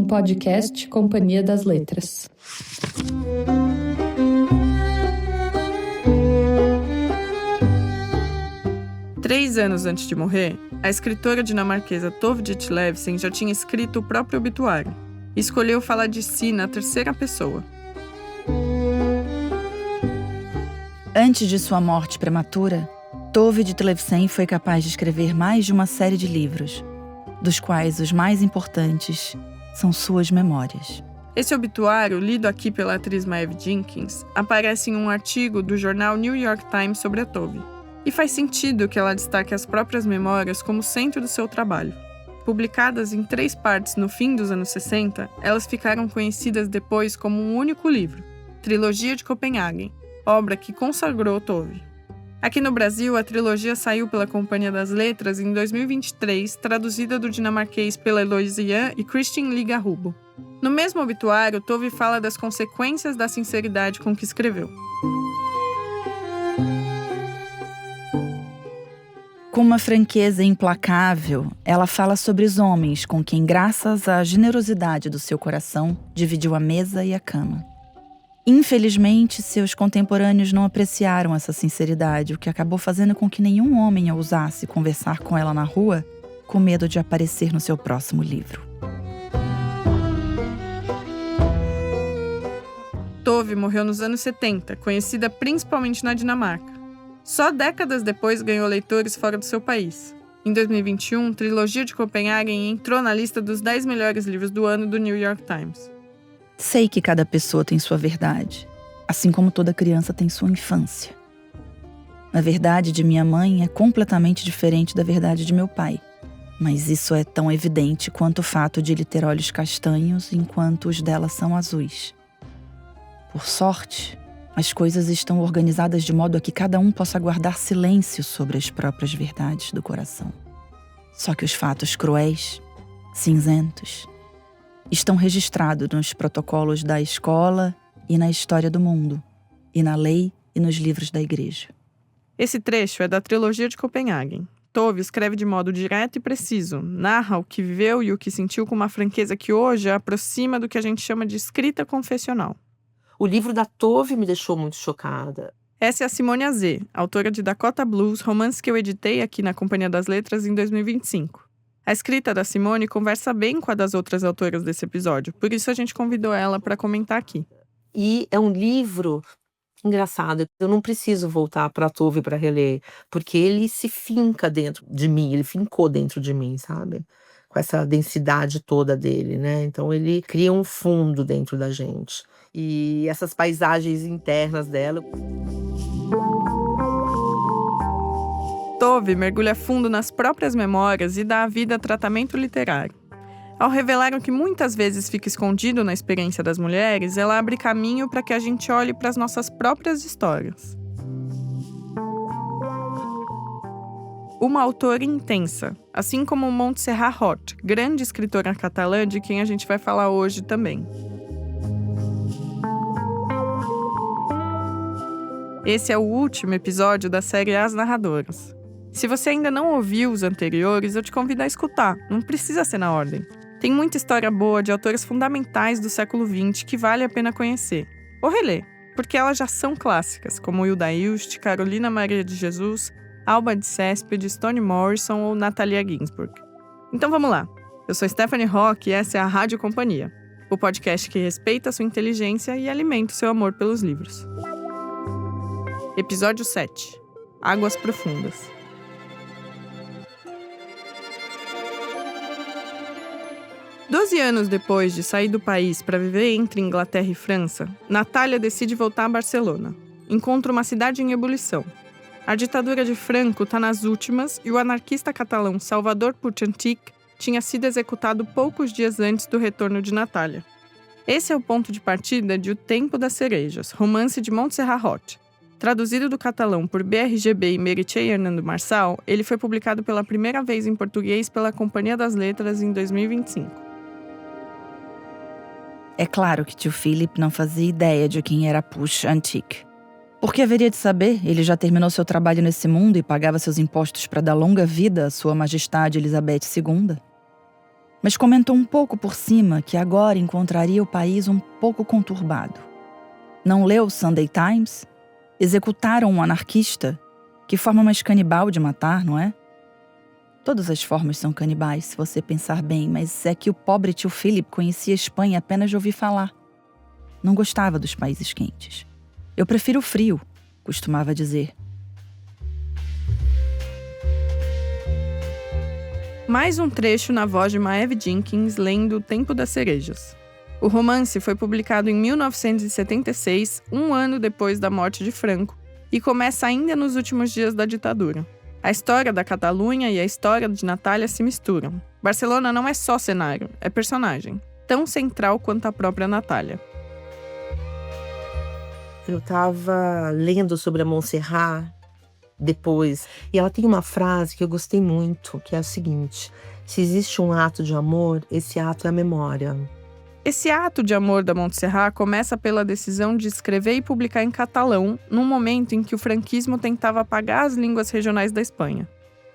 podcast Companhia das Letras. Três anos antes de morrer, a escritora dinamarquesa Tove Ditlevsen já tinha escrito o próprio obituário e escolheu falar de si na terceira pessoa. Antes de sua morte prematura, Tove Ditlevsen foi capaz de escrever mais de uma série de livros, dos quais os mais importantes são suas memórias. Esse obituário, lido aqui pela atriz Maeve Jenkins, aparece em um artigo do jornal New York Times sobre a Tove. E faz sentido que ela destaque as próprias memórias como centro do seu trabalho. Publicadas em 3 partes no fim dos anos 60, elas ficaram conhecidas depois como um único livro, Trilogia de Copenhagen, obra que consagrou Tove. Aqui no Brasil, a trilogia saiu pela Companhia das Letras em 2023, traduzida do dinamarquês pela Eloise Jan e Christian Liga Rubo. No mesmo obituário, Tove fala das consequências da sinceridade com que escreveu. Com uma franqueza implacável, ela fala sobre os homens com quem, graças à generosidade do seu coração, dividiu a mesa e a cama. Infelizmente, seus contemporâneos não apreciaram essa sinceridade, o que acabou fazendo com que nenhum homem ousasse conversar com ela na rua, com medo de aparecer no seu próximo livro. Tove morreu nos anos 70, conhecida principalmente na Dinamarca. Só décadas depois ganhou leitores fora do seu país. Em 2021, Trilogia de Copenhagen entrou na lista dos 10 melhores livros do ano do New York Times. Sei que cada pessoa tem sua verdade, assim como toda criança tem sua infância. A verdade de minha mãe é completamente diferente da verdade de meu pai, mas isso é tão evidente quanto o fato de ele ter olhos castanhos enquanto os dela são azuis. Por sorte, as coisas estão organizadas de modo a que cada um possa guardar silêncio sobre as próprias verdades do coração. Só que os fatos cruéis, cinzentos, estão registrados nos protocolos da escola e na história do mundo, e na lei e nos livros da igreja. Esse trecho é da Trilogia de Copenhagen. Tove escreve de modo direto e preciso, narra o que viveu e o que sentiu com uma franqueza que hoje a aproxima do que a gente chama de escrita confessional. O livro da Tove me deixou muito chocada. Essa é a Simone Azé, autora de Dakota Blues, romance que eu editei aqui na Companhia das Letras em 2025. A escrita da Simone conversa bem com a das outras autoras desse episódio, por isso a gente convidou ela para comentar aqui. E é um livro engraçado, eu não preciso voltar para a Tove para reler, porque ele se finca dentro de mim, ele fincou dentro de mim, sabe? Com essa densidade toda dele, né? Então ele cria um fundo dentro da gente. E essas paisagens internas dela. Tove mergulha fundo nas próprias memórias e dá à vida tratamento literário. Ao revelar o que muitas vezes fica escondido na experiência das mulheres, ela abre caminho para que a gente olhe para as nossas próprias histórias. Uma autora intensa, assim como Montserrat Roig, grande escritora catalã de quem a gente vai falar hoje também. Esse é o último episódio da série As Narradoras. Se você ainda não ouviu os anteriores, eu te convido a escutar, não precisa ser na ordem. Tem muita história boa de autores fundamentais do século XX que vale a pena conhecer. Ou reler, porque elas já são clássicas, como Hilda Ilst, Carolina Maria de Jesus, Alba de Céspedes, Toni Morrison ou Natalia Ginzburg. Então vamos lá. Eu sou Stephanie Rock e essa é a Rádio Companhia, o podcast que respeita a sua inteligência e alimenta o seu amor pelos livros. Episódio 7. Águas Profundas. Doze anos depois de sair do país para viver entre Inglaterra e França, Natália decide voltar a Barcelona. Encontra uma cidade em ebulição. A ditadura de Franco está nas últimas e o anarquista catalão Salvador Puig tinha sido executado poucos dias antes do retorno de Natália. Esse é o ponto de partida de O Tempo das Cerejas, romance de Montserrat Roig. Traduzido do catalão por BRGB e Meritxell Hernando Marçal, ele foi publicado pela primeira vez em português pela Companhia das Letras em 2025. É claro que tio Philip não fazia ideia de quem era Puig Antic. Por que haveria de saber? Ele já terminou seu trabalho nesse mundo e pagava seus impostos para dar longa vida à sua majestade Elizabeth II. mas comentou um pouco por cima que agora encontraria o país um pouco conturbado. Não leu o Sunday Times? Executaram um anarquista? Que forma mais canibal de matar, não é? Todas as formas são canibais, se você pensar bem, mas é que o pobre tio Philip conhecia a Espanha apenas de ouvir falar. Não gostava dos países quentes. Eu prefiro o frio, costumava dizer. Mais um trecho na voz de Maeve Jenkins lendo O Tempo das Cerejas. O romance foi publicado em 1976, um ano depois da morte de Franco, e começa ainda nos últimos dias da ditadura. A história da Catalunha e a história de Natália se misturam. Barcelona não é só cenário, é personagem, tão central quanto a própria Natália. Eu estava lendo sobre a Montserrat depois, e ela tem uma frase que eu gostei muito, que é a seguinte: se existe um ato de amor, esse ato é a memória. Esse ato de amor da Montserrat começa pela decisão de escrever e publicar em catalão, num momento em que o franquismo tentava apagar as línguas regionais da Espanha.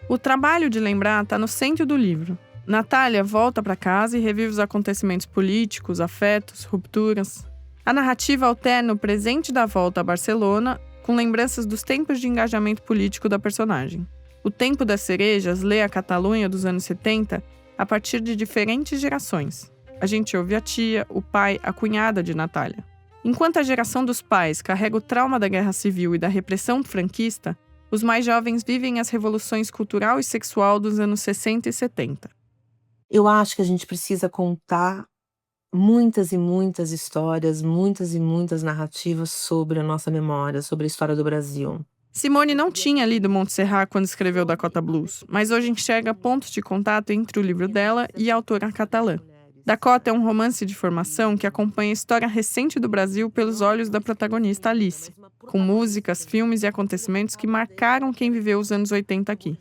O trabalho de lembrar está no centro do livro. Natália volta para casa e revive os acontecimentos políticos, afetos, rupturas. A narrativa alterna o presente da volta a Barcelona com lembranças dos tempos de engajamento político da personagem. O Tempo das Cerejas lê a Catalunha dos anos 70 a partir de diferentes gerações. A gente ouve a tia, o pai, a cunhada de Natália. Enquanto a geração dos pais carrega o trauma da guerra civil e da repressão franquista, os mais jovens vivem as revoluções cultural e sexual dos anos 60 e 70. Eu acho que a gente precisa contar muitas e muitas histórias, muitas e muitas narrativas sobre a nossa memória, sobre a história do Brasil. Simone não tinha lido Montserrat quando escreveu Dakota Blues, mas hoje enxerga pontos de contato entre o livro dela e a autora catalã. Dakota é um romance de formação que acompanha a história recente do Brasil pelos olhos da protagonista Alice, com músicas, filmes e acontecimentos que marcaram quem viveu os anos 80 aqui.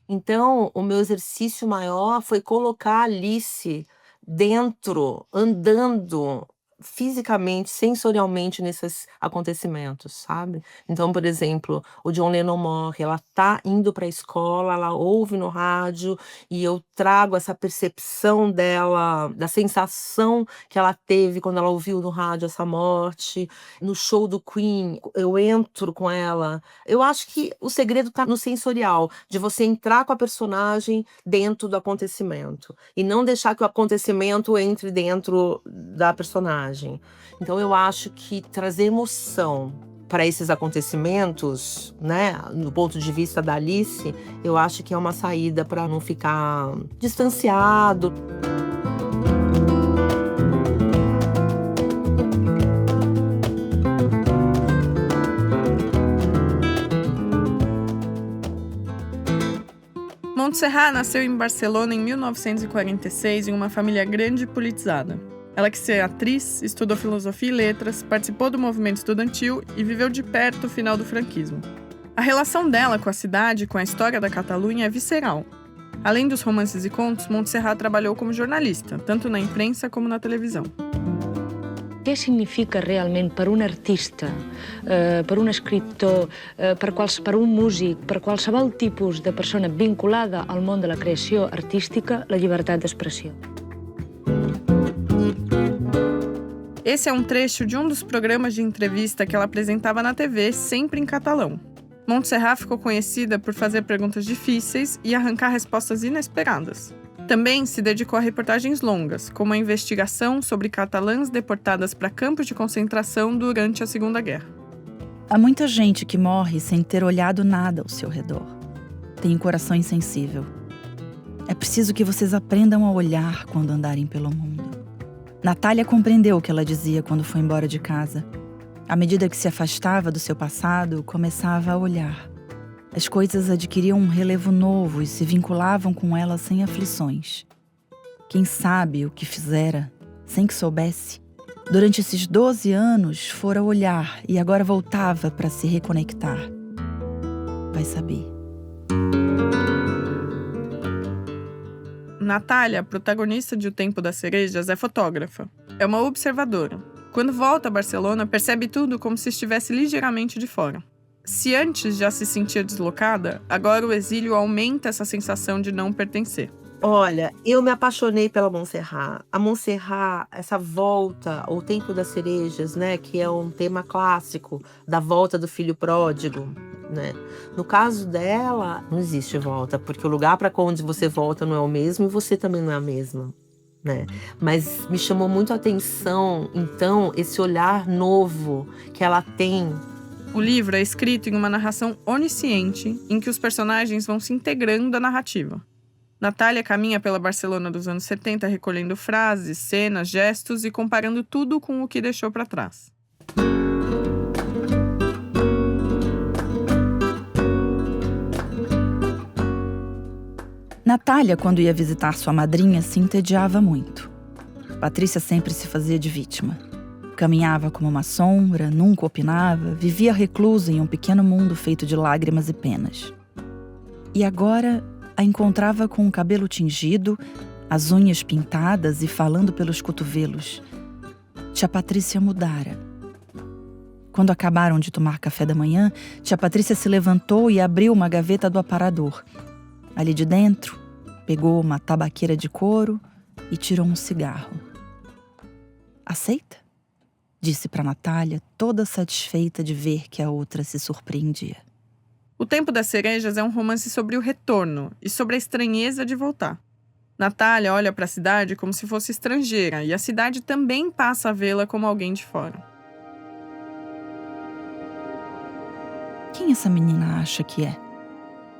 Então, o meu exercício maior foi colocar a Alice dentro, andando fisicamente, sensorialmente nesses acontecimentos, sabe? Então, por exemplo, o John Lennon morre, ela tá indo para a escola, ela ouve no rádio e eu trago essa percepção dela, da sensação que ela teve quando ela ouviu no rádio essa morte. No show do Queen, eu entro com ela. Eu acho que o segredo tá no sensorial, de você entrar com a personagem dentro do acontecimento e não deixar que o acontecimento entre dentro da personagem. Então eu acho que trazer emoção para esses acontecimentos, né, do ponto de vista da Alice, eu acho que é uma saída para não ficar distanciado. Montserrat nasceu em Barcelona em 1946 em uma família grande e politizada. Ela quis ser atriz, estudou filosofia e letras, participou do movimento estudantil e viveu de perto o final do franquismo. A relação dela com a cidade e com a história da Catalunha é visceral. Além dos romances e contos, Montserrat trabalhou como jornalista, tanto na imprensa como na televisão. Què significa realment per un artista, per un escriptor, per un músic, per qualsevol tipus de persona vinculada al món de la creació artística, la llibertat d'expressió? Esse é um trecho de um dos programas de entrevista que ela apresentava na TV, sempre em catalão. Montserrat ficou conhecida por fazer perguntas difíceis e arrancar respostas inesperadas. Também se dedicou a reportagens longas, como a investigação sobre catalãs deportadas para campos de concentração durante a Segunda Guerra. Há muita gente que morre sem ter olhado nada ao seu redor. Tem um coração insensível. É preciso que vocês aprendam a olhar quando andarem pelo mundo. Natália compreendeu o que ela dizia quando foi embora de casa. À medida que se afastava do seu passado, começava a olhar. As coisas adquiriam um relevo novo e se vinculavam com ela sem aflições. Quem sabe o que fizera, sem que soubesse, durante esses 12 anos fora olhar e agora voltava para se reconectar. Vai saber. Natália, protagonista de O Tempo das Cerejas, é fotógrafa. É uma observadora. Quando volta a Barcelona, percebe tudo como se estivesse ligeiramente de fora. Se antes já se sentia deslocada, agora o exílio aumenta essa sensação de não pertencer. Olha, eu me apaixonei pela Montserrat. A Montserrat, essa volta ao Tempo das Cerejas, né, que é um tema clássico da volta do filho pródigo, né? No caso dela, não existe volta, porque o lugar para onde você volta não é o mesmo e você também não é a mesma, né? Mas me chamou muito a atenção, então, esse olhar novo que ela tem. O livro é escrito em uma narração onisciente, em que os personagens vão se integrando à narrativa. Natália caminha pela Barcelona dos anos 70 recolhendo frases, cenas, gestos e comparando tudo com o que deixou para trás. Natália, quando ia visitar sua madrinha, se entediava muito. Patrícia sempre se fazia de vítima. Caminhava como uma sombra, nunca opinava, vivia reclusa em um pequeno mundo feito de lágrimas e penas. E agora a encontrava com o cabelo tingido, as unhas pintadas e falando pelos cotovelos. Tia Patrícia mudara. Quando acabaram de tomar café da manhã, tia Patrícia se levantou e abriu uma gaveta do aparador. Ali de dentro, pegou uma tabaqueira de couro e tirou um cigarro. Aceita? Disse para Natália, toda satisfeita de ver que a outra se surpreendia. O Tempo das Cerejas é um romance sobre o retorno e sobre a estranheza de voltar. Natália olha para a cidade como se fosse estrangeira e a cidade também passa a vê-la como alguém de fora. Quem essa menina acha que é?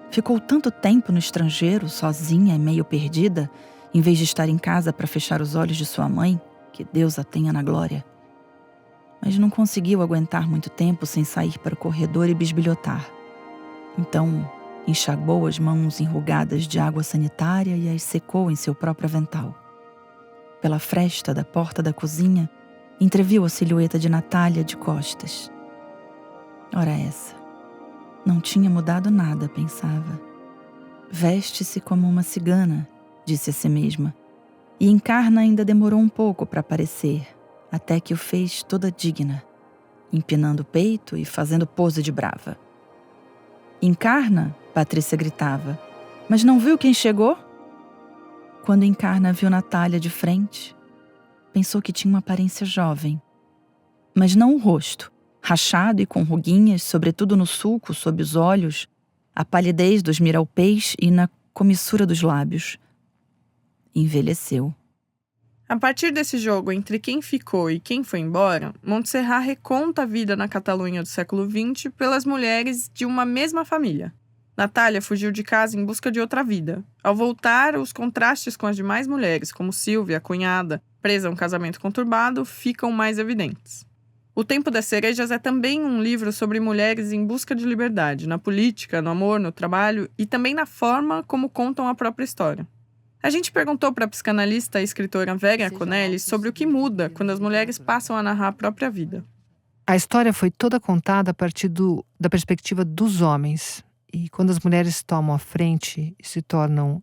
Ficou tanto tempo no estrangeiro, sozinha e meio perdida, em vez de estar em casa para fechar os olhos de sua mãe, que Deus a tenha na glória. Mas não conseguiu aguentar muito tempo sem sair para o corredor e bisbilhotar. Então, enxagou as mãos enrugadas de água sanitária e as secou em seu próprio avental. Pela fresta da porta da cozinha, entreviu a silhueta de Natália de costas. Ora essa, não tinha mudado nada, pensava. Veste-se como uma cigana, disse a si mesma. E Encarna ainda demorou um pouco para aparecer, até que o fez toda digna, empinando o peito e fazendo pose de brava. Encarna, Patrícia gritava. Mas não viu quem chegou? Quando Encarna viu Natália de frente, pensou que tinha uma aparência jovem. Mas não o rosto, rachado e com ruguinhas, sobretudo no sulco, sob os olhos, a palidez dos miralpês e na comissura dos lábios. Envelheceu. A partir desse jogo entre quem ficou e quem foi embora, Montserrat reconta a vida na Catalunha do século XX pelas mulheres de uma mesma família. Natália fugiu de casa em busca de outra vida. Ao voltar, os contrastes com as demais mulheres, como Silvia, a cunhada, presa a um casamento conturbado, ficam mais evidentes. O Tempo das Cerejas é também um livro sobre mulheres em busca de liberdade, na política, no amor, no trabalho e também na forma como contam a própria história. A gente perguntou para a psicanalista e escritora Vera Conelli sobre o que muda quando as mulheres passam a narrar a própria vida. A história foi toda contada a partir da perspectiva dos homens. E quando as mulheres tomam a frente e se tornam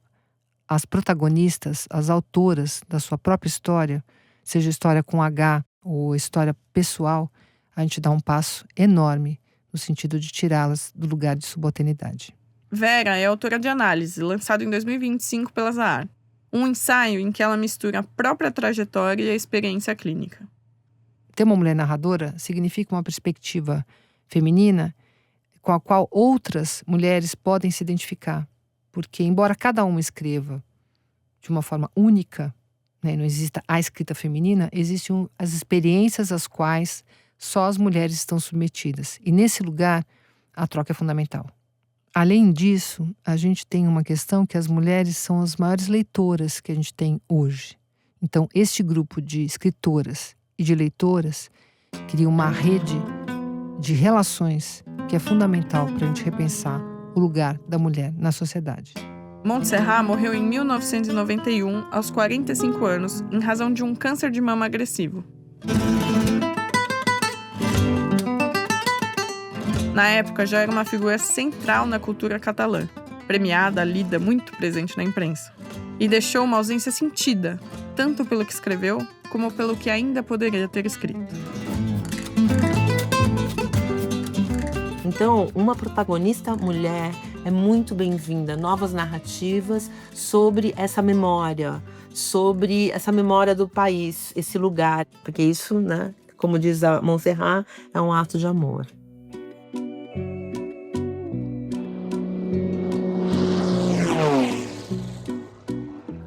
as protagonistas, as autoras da sua própria história, seja história com H ou história pessoal, a gente dá um passo enorme no sentido de tirá-las do lugar de subalternidade. Vera é autora de Análise, lançado em 2025 pela Zahar. Um ensaio em que ela mistura a própria trajetória e a experiência clínica. Ter uma mulher narradora significa uma perspectiva feminina com a qual outras mulheres podem se identificar. Porque, embora cada uma escreva de uma forma única, né, não exista a escrita feminina, existem as experiências às quais só as mulheres estão submetidas. E, nesse lugar, a troca é fundamental. Além disso, a gente tem uma questão que as mulheres são as maiores leitoras que a gente tem hoje. Então, este grupo de escritoras e de leitoras cria uma rede de relações que é fundamental para a gente repensar o lugar da mulher na sociedade. Montserrat morreu em 1991, aos 45 anos, em razão de um câncer de mama agressivo. Na época, já era uma figura central na cultura catalã, premiada, lida, muito presente na imprensa. E deixou uma ausência sentida, tanto pelo que escreveu, como pelo que ainda poderia ter escrito. Então, uma protagonista mulher é muito bem-vinda. Novas narrativas sobre essa memória do país, esse lugar. Porque isso, né, como diz a Montserrat, é um ato de amor.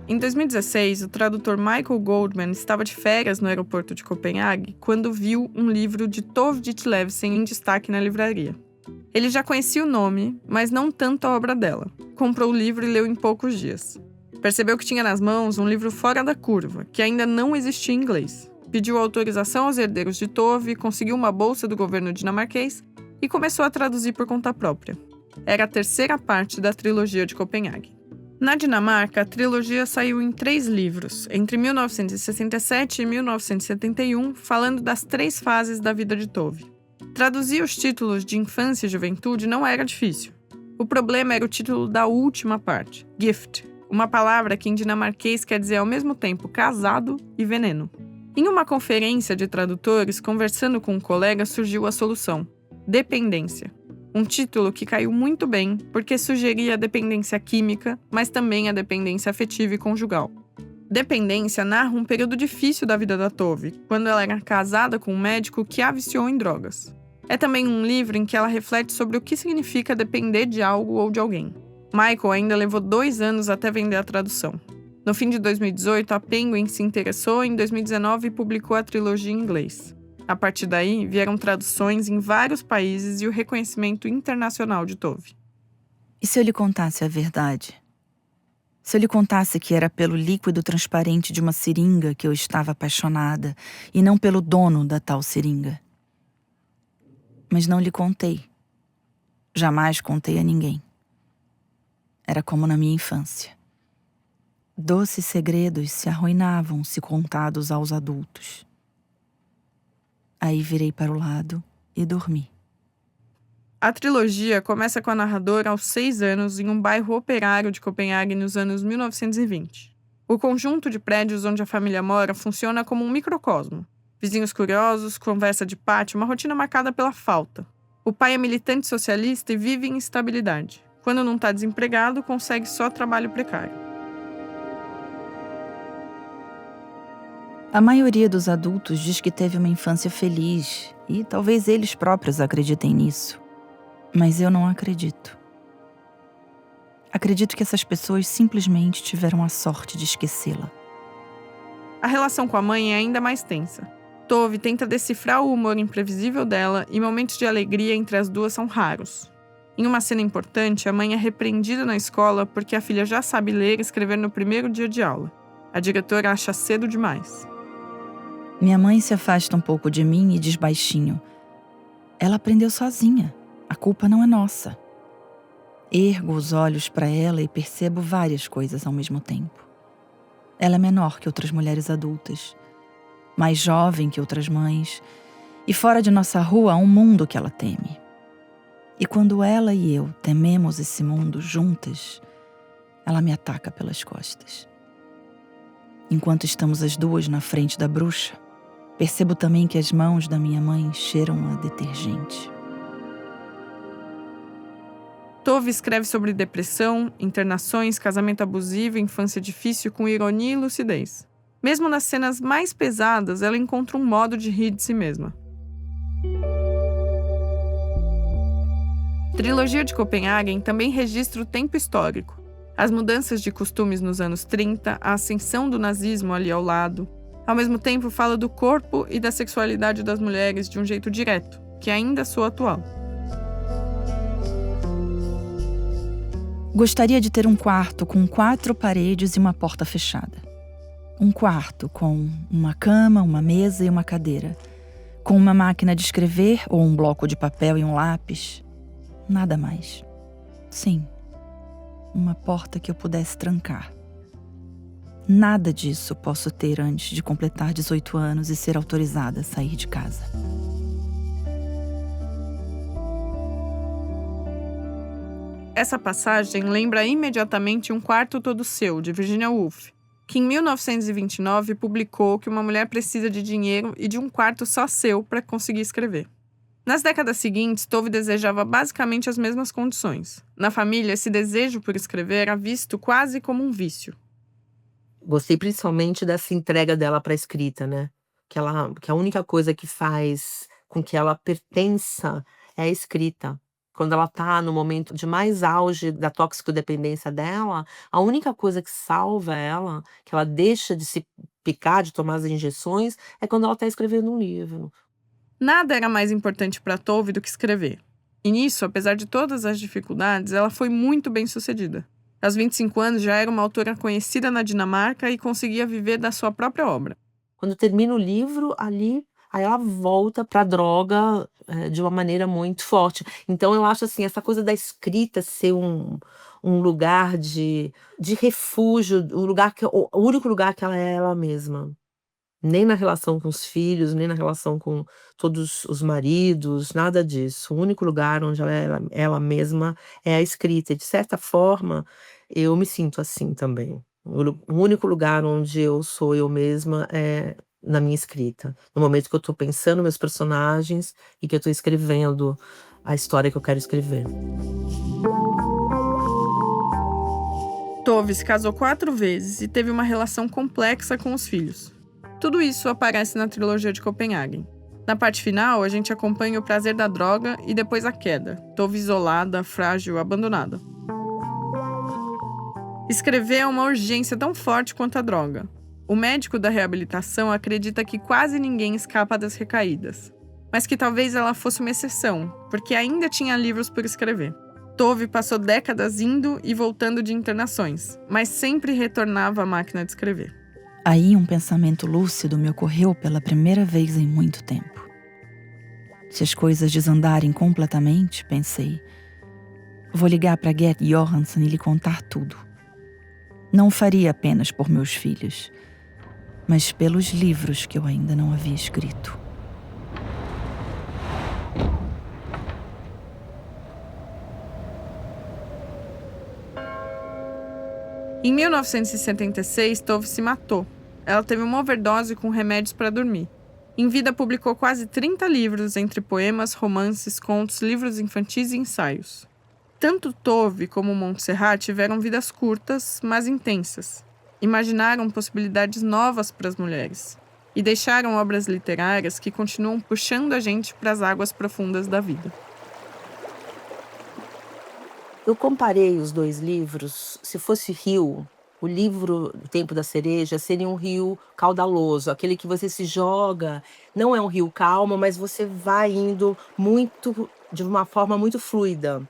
Em 2016, o tradutor Michael Goldman estava de férias no aeroporto de Copenhague quando viu um livro de Tove Ditlevsen em destaque na livraria. Ele já conhecia o nome, mas não tanto a obra dela. Comprou o livro e leu em poucos dias. Percebeu que tinha nas mãos um livro fora da curva, que ainda não existia em inglês. Pediu autorização aos herdeiros de Tove, conseguiu uma bolsa do governo dinamarquês e começou a traduzir por conta própria. Era a terceira parte da trilogia de Copenhague. Na Dinamarca, a trilogia saiu em 3 livros, entre 1967 e 1971, falando das 3 fases da vida de Tove. Traduzir os títulos de infância e juventude não era difícil. O problema era o título da última parte, Gift, uma palavra que em dinamarquês quer dizer ao mesmo tempo casado e veneno. Em uma conferência de tradutores, conversando com um colega, surgiu a solução: dependência. Um título que caiu muito bem, porque sugeria a dependência química, mas também a dependência afetiva e conjugal. Dependência narra um período difícil da vida da Tove, quando ela era casada com um médico que a viciou em drogas. É também um livro em que ela reflete sobre o que significa depender de algo ou de alguém. Michael ainda levou 2 anos até vender a tradução. No fim de 2018, a Penguin se interessou e em 2019 publicou a trilogia em inglês. A partir daí, vieram traduções em vários países e o reconhecimento internacional de Tove. E se eu lhe contasse a verdade? Se eu lhe contasse que era pelo líquido transparente de uma seringa que eu estava apaixonada e não pelo dono da tal seringa? Mas não lhe contei. Jamais contei a ninguém. Era como na minha infância. Doces segredos se arruinavam se contados aos adultos. Aí virei para o lado e dormi. A trilogia começa com a narradora aos 6 anos em um bairro operário de Copenhague nos anos 1920. O conjunto de prédios onde a família mora funciona como um microcosmo. Vizinhos curiosos, conversa de pátio, uma rotina marcada pela falta. O pai é militante socialista e vive em instabilidade. Quando não está desempregado, consegue só trabalho precário. A maioria dos adultos diz que teve uma infância feliz e talvez eles próprios acreditem nisso. Mas eu não acredito. Acredito que essas pessoas simplesmente tiveram a sorte de esquecê-la. A relação com a mãe é ainda mais tensa. Tove tenta decifrar o humor imprevisível dela e momentos de alegria entre as duas são raros. Em uma cena importante, a mãe é repreendida na escola porque a filha já sabe ler e escrever no primeiro dia de aula. A diretora acha cedo demais. Minha mãe se afasta um pouco de mim e diz baixinho: ela aprendeu sozinha, a culpa não é nossa. Ergo os olhos para ela e percebo várias coisas ao mesmo tempo. Ela é menor que outras mulheres adultas, mais jovem que outras mães, e fora de nossa rua há um mundo que ela teme. E quando ela e eu tememos esse mundo juntas, ela me ataca pelas costas. Enquanto estamos as duas na frente da bruxa, percebo também que as mãos da minha mãe cheiram a detergente. Tove escreve sobre depressão, internações, casamento abusivo e infância difícil com ironia e lucidez. Mesmo nas cenas mais pesadas, ela encontra um modo de rir de si mesma. Trilogia de Copenhagen também registra o tempo histórico. As mudanças de costumes nos anos 30, a ascensão do nazismo ali ao lado. Ao mesmo tempo, fala do corpo e da sexualidade das mulheres de um jeito direto, que ainda soa atual. Gostaria de ter um quarto com 4 paredes e uma porta fechada. Um quarto com uma cama, uma mesa e uma cadeira. Com uma máquina de escrever ou um bloco de papel e um lápis. Nada mais. Sim, uma porta que eu pudesse trancar. Nada disso posso ter antes de completar 18 anos e ser autorizada a sair de casa. Essa passagem lembra imediatamente Um Quarto Todo Seu, de Virginia Woolf, que em 1929 publicou que uma mulher precisa de dinheiro e de um quarto só seu para conseguir escrever. Nas décadas seguintes, Tove desejava basicamente as mesmas condições. Na família, esse desejo por escrever era visto quase como um vício. Gostei principalmente dessa entrega dela para a escrita, né? Que a única coisa que faz com que ela pertença é a escrita. Quando ela tá no momento de mais auge da toxicodependência dela, a única coisa que salva ela, que ela deixa de se picar, de tomar as injeções, é quando ela tá escrevendo um livro. Nada era mais importante para Tove do que escrever. E nisso, apesar de todas as dificuldades, ela foi muito bem-sucedida. Aos 25 anos já era uma autora conhecida na Dinamarca e conseguia viver da sua própria obra. Quando termina o livro, ali, aí ela volta pra droga, de uma maneira muito forte. Então eu acho assim, essa coisa da escrita ser um lugar de refúgio, o único lugar que ela é ela mesma. Nem na relação com os filhos, nem na relação com todos os maridos, nada disso. O único lugar onde ela é ela mesma é a escrita. E de certa forma, eu me sinto assim também. O único lugar onde eu sou eu mesma é na minha escrita. No momento que eu tô pensando meus personagens e que eu tô escrevendo a história que eu quero escrever. Tove se casou 4 vezes e teve uma relação complexa com os filhos. Tudo isso aparece na trilogia de Copenhagen. Na parte final, a gente acompanha o prazer da droga e depois a queda, Tove isolada, frágil, abandonada. Escrever é uma urgência tão forte quanto a droga. O médico da reabilitação acredita que quase ninguém escapa das recaídas, mas que talvez ela fosse uma exceção, porque ainda tinha livros por escrever. Tove passou décadas indo e voltando de internações, mas sempre retornava à máquina de escrever. Aí um pensamento lúcido me ocorreu pela primeira vez em muito tempo. Se as coisas desandarem completamente, pensei, vou ligar para Gert Johansson e lhe contar tudo. Não o faria apenas por meus filhos, mas pelos livros que eu ainda não havia escrito. Em 1976, Tove se matou. Ela teve uma overdose com remédios para dormir. Em vida, publicou quase 30 livros, entre poemas, romances, contos, livros infantis e ensaios. Tanto Tove como Montserrat tiveram vidas curtas, mas intensas. Imaginaram possibilidades novas para as mulheres. E deixaram obras literárias que continuam puxando a gente para as águas profundas da vida. Eu comparei os 2 livros. Se fosse rio, o livro O Tempo da Cereja seria um rio caudaloso, aquele que você se joga. Não é um rio calmo, mas você vai indo de uma forma muito fluida.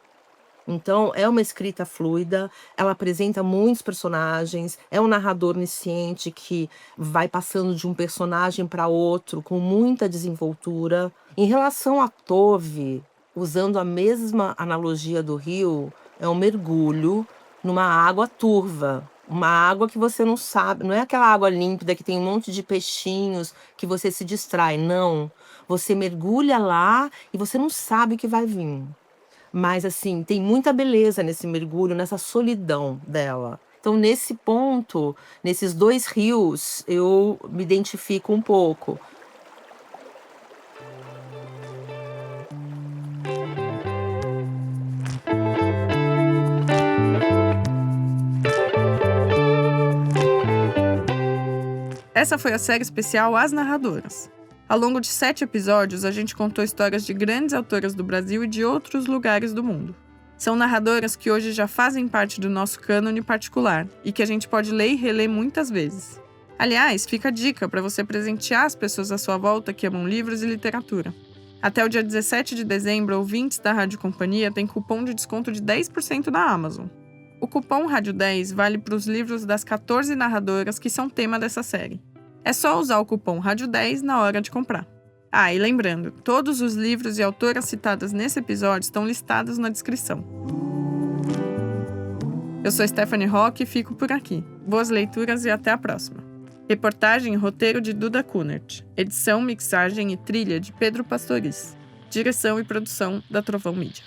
Então, é uma escrita fluida, ela apresenta muitos personagens, é um narrador onisciente que vai passando de um personagem para outro com muita desenvoltura. Em relação a Tove, usando a mesma analogia do rio, é um mergulho numa água turva. Uma água que você não sabe, não é aquela água límpida que tem um monte de peixinhos que você se distrai, não. Você mergulha lá e você não sabe o que vai vir. Mas, assim, tem muita beleza nesse mergulho, nessa solidão dela. Então, nesse ponto, nesses 2 rios, eu me identifico um pouco. Essa foi a série especial As Narradoras. Ao longo de 7 episódios, a gente contou histórias de grandes autoras do Brasil e de outros lugares do mundo. São narradoras que hoje já fazem parte do nosso cânone particular e que a gente pode ler e reler muitas vezes. Aliás, fica a dica para você presentear as pessoas à sua volta que amam livros e literatura. Até o dia 17 de dezembro, ouvintes da Rádio Companhia têm cupom de desconto de 10% na Amazon. O cupom Rádio 10 vale para os livros das 14 narradoras que são tema dessa série. É só usar o cupom Rádio 10 na hora de comprar. Ah, e lembrando, todos os livros e autoras citadas nesse episódio estão listados na descrição. Eu sou Stephanie Roque e fico por aqui. Boas leituras e até a próxima. Reportagem e roteiro de Duda Kunert. Edição, mixagem e trilha de Pedro Pastoriz. Direção e produção da Trovão Mídia.